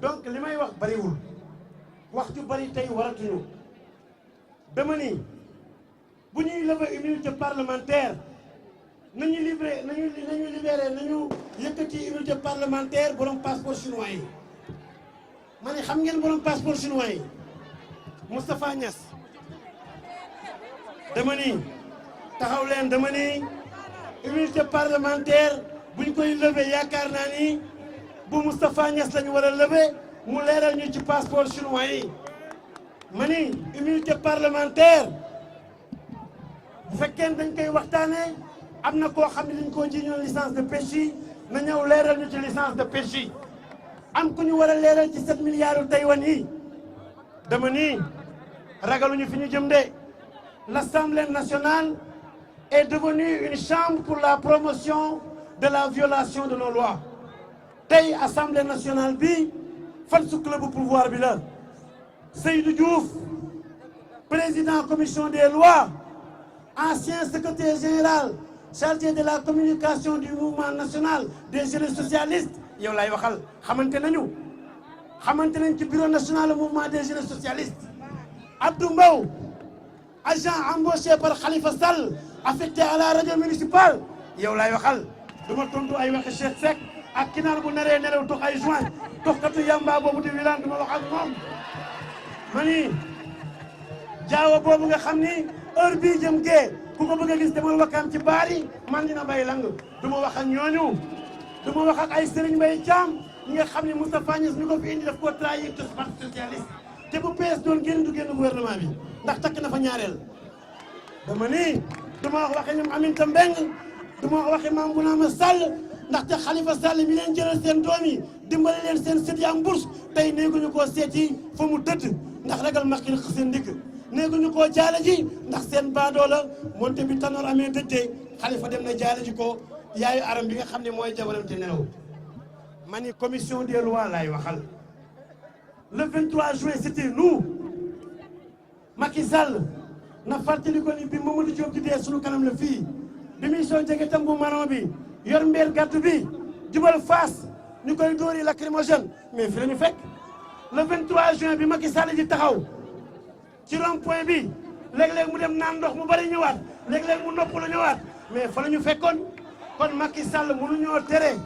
donc li may wax bariwul wax ju bari tey waratuñu dama ni bu ñuy lever immunité parlementaire nañu yëkkati immunité parlementaire borom passeport chinois yi ma ne xam ngeen borom passeport chinois yi Moustapha Niass dama ni taxaw leen dama ni immunité parlementaire buñ koy lever yaakaar naa ni bu Moustapha Niass lañu war a lever mu leeral ñu ci passeport chinois yi ma ni immunité parlementaire bu fekkee dañ koy waxtaanee am na koo xam ne dañ koo jiñoon licence de pêche yi na ñëw leeral ñu ci licence de pêche yi am ku ñu war a leeral ci 7 milliards Taïwan yi dama ni ragaluñu fi ñu jëm de l'Assemblée nationale est devenue une chambre pour la promotion de la violation de nos lois tey Assemblée nationale bi fan su club bu pouvoir bi la Seydou Diouf président commission des lois ancien secrétaire général chargé de la communication du mouvement national des jeunes socialistes yow lay waxal xamante nañ ci bureau national du mouvement des jeunes socialistes Abdou Mbow agent embauché par Khalifa Sall affecté à la radio municipale yow lay waxal duma tontu ay waxi Cheikh Seck ak ki naan bu naree nelaw tox ay joint toxkatu yamba boobu di wilaan duma wax ak moom ma ni jaawa boobu nga xam ni heure bii jëm gee ku ko bëgg a gis demal wakkaam ci baar yi man dina bay lang du ma wax ak ñooñu du ma wax ak ay Serigne Mbaye Thiam ñi nga xam ne Moustapha Niasse ñu ko fi indi daf koo trahir ci parti socialiste te bu PS doon génn du génn gouvernement bi ndax takk na fa ñaareel dama ni du ma wax waxi ñoom Aminata Mbengue du ma wax waxi Mame Bounama Sall ndaxte Khalifa Sall mi leen jëlal seen doom yi dimbali leen seen sët yi am bourse tey néeguñu koo seeti fa mu dëdd ndax ragal makki seen ndigg néeguñu koo jaale ji ndax seen baadoo la moonte bi Tanor amee dëjte Khalifa dem na jaale ji ko yaayu aram bi nga xam ne mooy jabaram te nelaw ma ni commission des lois laay waxal le 23 juin c'était nous Macky Sall na fàttali ko ni bi Mamadou Diop di dee sunu kanam la fii bi muy soo jege tam bu maron bi yor mbeel gàttu bi jubal Fass ñu koy dóori lacrymogène mais fi la ñu fekk le 23 juin bi Macky Sall di taxaw ci rond point bi léeg-léeg mu dem naan ndox mu bari ñëwaat léeg-léeg mu noppalu ñëwaat mais fa la ñu fekkoon kon Macky Sall mënuñoo tere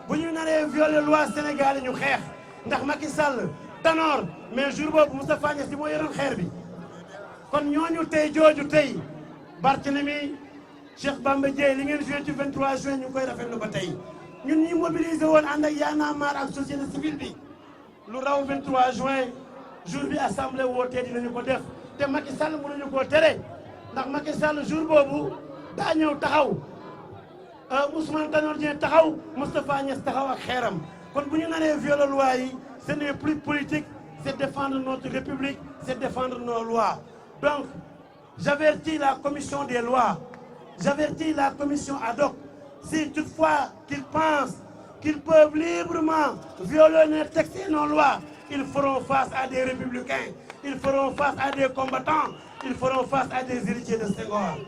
bu ñu naree violer loi Sénégal yi ñu xeex ndax Macky Sall Tanor mais jour boobu Moustapha Niasse moo yoroon xeer bi kon ñooñu tey jooju tey Barthélemy Cheikh Bamba Dièye li ngeen joué ci 23 juin ñu ngi koy rafetlu ba tey ñun ñi mobilisé woon ànd ak Y'en a marre ak société civile bi lu raw 23 juin jour bi assemblée wootee dinañu ko def te Macky Sall mënuñu koo tere ndax Macky Sall jour boobu daa ñëw taxaw Ousmane Tanor Dieng taxaw Moustapha Niasse taxaw ak xeeram kon bu ñu naree violer loi yi ce n'est plus politique c'est défendre notre république c'est défendre nos lois donc j'avertis la commission des lois j'avertis la commission ad hoc si toutefois qu'ils pensent qu'ils peuvent librement violer nos textes et nos lois ils feront face à des républicains ils feront face à des combattants ils feront face à des héritiers de Senghor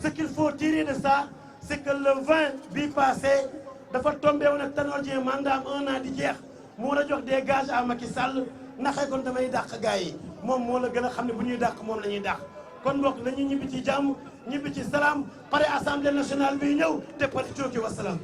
ce qu'il faut tirer de ça c'est que le 20 bi passé dafa tombé woon ak Tanor Dieng mandat am 1 an di jeex mu war a jox des gages à Macky Sall naxee kon damay dàq gars yi moom moo la gën a xam ne bu ñuy dàq moom la ñuy dàq kon mbokk nañu ñibbi ci jàmm ñibbi ci salaam pare assemblée nationale bi ñëw te pare cooki wasalaam